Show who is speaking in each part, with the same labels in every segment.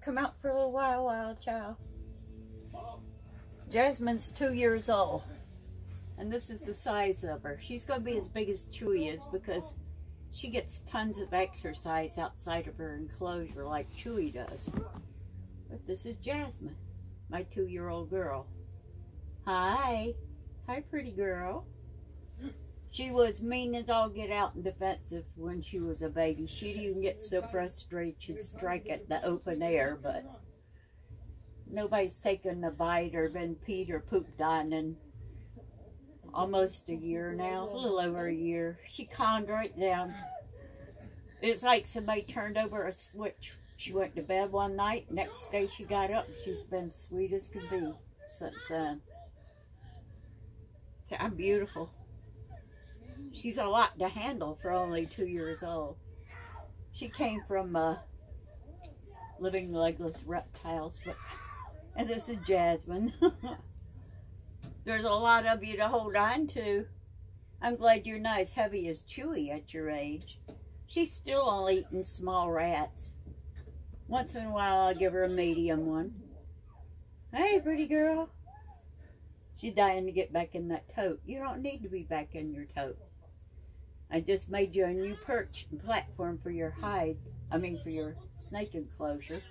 Speaker 1: Come out for a little while, child. Jasmine's 2 years old, and this is the size of her. She's going to be as big as Chewy is because she gets tons of exercise outside of her enclosure like Chewy does. But this is Jasmine, my 2-year-old girl. Hi. Hi, pretty girl. She was mean as all get out and defensive when she was a baby. She'd even get so frustrated she'd strike at the open air, but nobody's taken a bite or been peed or pooped on in almost a year now, a little over a year. She calmed right down. It's like somebody turned over a switch. She went to bed one night, next day she got up, she's been sweet as can be since then. So I'm beautiful. She's a lot to handle for only 2 years old. She came from living legless reptiles, but and this is Jasmine. There's a lot of you to hold on to. I'm glad you're not as heavy as Chewy at your age. She's still only eating small rats. Once in a while I'll give her a medium one. Hey, pretty girl. She's dying to get back in that tote. You don't need to be back in your tote. I just made you a new perch and platform for your for your snake enclosure.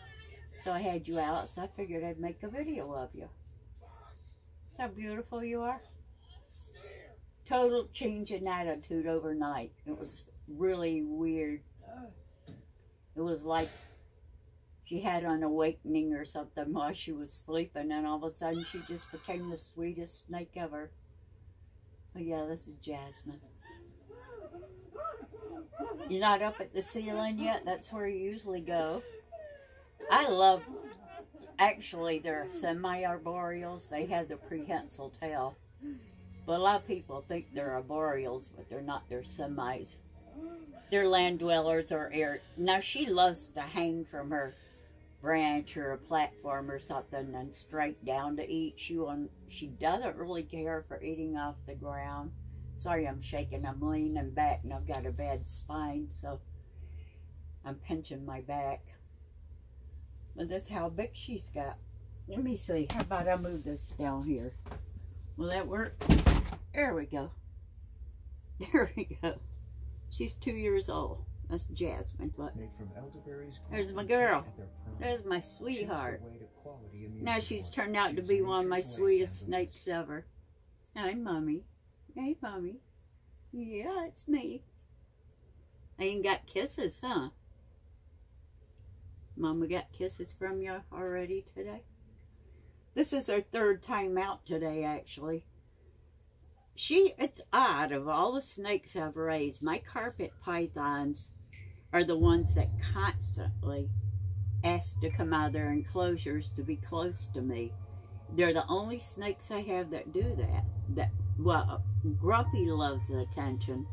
Speaker 1: So I had you out, so I figured I'd make a video of you. How beautiful you are. Total change in attitude overnight. It was really weird. It was like she had an awakening or something while she was sleeping, and all of a sudden she just became the sweetest snake ever. Oh yeah, this is Jasmine. You're not up at the ceiling yet? That's where you usually go. I love, actually they're Semi-Arboreals. They have the prehensile tail. But a lot of people think they're arboreals, but they're not. They're semis. They're land dwellers or air. Now she loves to hang from her branch or a platform or something and straight down to eat. She doesn't really care for eating off the ground. Sorry, I'm shaking. I'm leaning back and I've got a bad spine, so I'm pinching my back. But that's how big she's got. Let me see. How about I move this down here? Will that work? There we go. There we go. She's 2 years old. That's Jasmine. But there's my girl. There's my sweetheart. Now she's turned out to be one of my sweetest snakes ever. Hi, Mommy. Hey, Mommy. Yeah, it's me. I ain't got kisses, huh? Mama got kisses from you already today? This is her third time out today, actually. It's odd, of all the snakes I've raised, my carpet pythons are the ones that constantly ask to come out of their enclosures to be close to me. They're the only snakes I have that do that. Well, Grumpy loves the attention,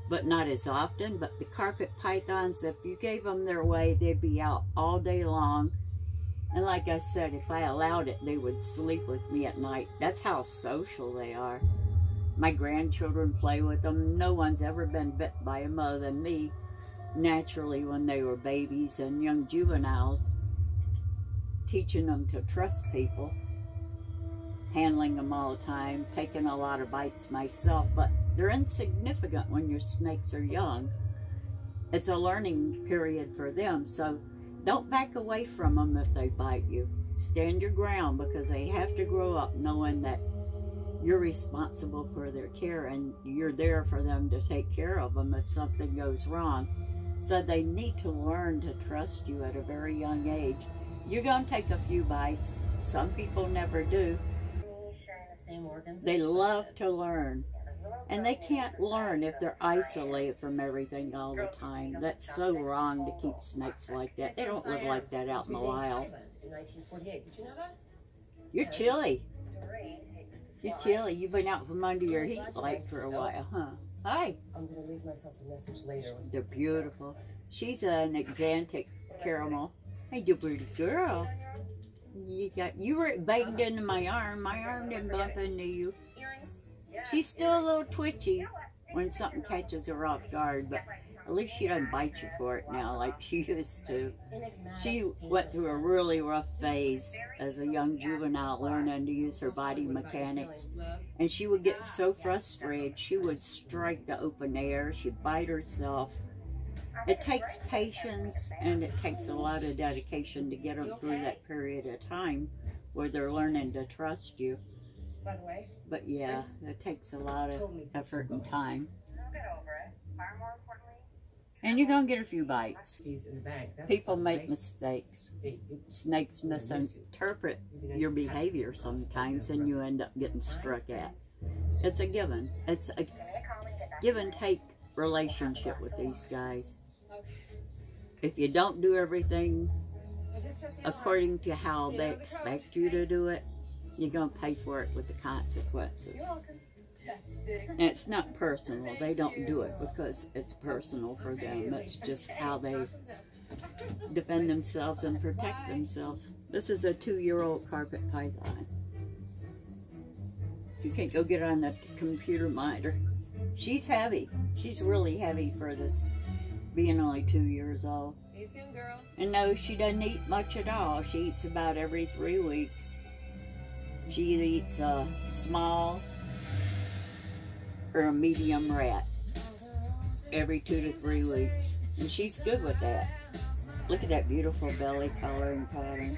Speaker 1: but not as often. But the carpet pythons, if you gave them their way, they'd be out all day long. And like I said, if I allowed it, they would sleep with me at night. That's how social they are. My grandchildren play with them. No one's ever been bit by them other than me, naturally, when they were babies and young juveniles, teaching them to trust people, handling them all the time, taking a lot of bites myself, but they're insignificant when your snakes are young. It's a learning period for them, so don't back away from them if they bite you. Stand your ground, because they have to grow up knowing that you're responsible for their care and you're there for them to take care of them if something goes wrong. So they need to learn to trust you at a very young age. You're going to take a few bites. Some people never do. They love to learn. And they can't learn if they're isolated from everything all the time. That's so wrong to keep snakes like that. They don't live like that out in the wild. You're chilly. You're chilly. You've been out from under your heat light for a while, huh? Hi. I'm going to leave myself a message later. They're beautiful. She's an exantic caramel. Hey, you pretty girl. You were banged into my arm. My arm didn't bump into you. She's still a little twitchy when something catches her off guard, but At least she doesn't bite you for it now like she used to. She went through a really rough phase as a young juvenile learning to use her body mechanics. And she would get so frustrated, she would strike the open air, she'd bite herself. It takes patience and it takes a lot of dedication to get them through that period of time where they're learning to trust you. But yeah, it takes a lot of effort and time. And you're going to get a few bites. People make mistakes. Snakes misinterpret your behavior sometimes and you end up getting struck at. It's a given. It's a give and take relationship with these guys. If you don't do everything according to how they expect you to do it, you're going to pay for it with the consequences. And it's not personal. They don't do it because it's personal for them. It's just how they defend themselves and protect themselves. This is a 2-year-old carpet python. You can't go get on the computer monitor. She's heavy. She's really heavy for this being only 2 years old.
Speaker 2: See you soon, girls. And
Speaker 1: no, she doesn't eat much at all. She eats about every 3 weeks. She eats a small or a medium rat every 2 to 3 weeks. And she's good with that. Look at that beautiful belly color and pattern.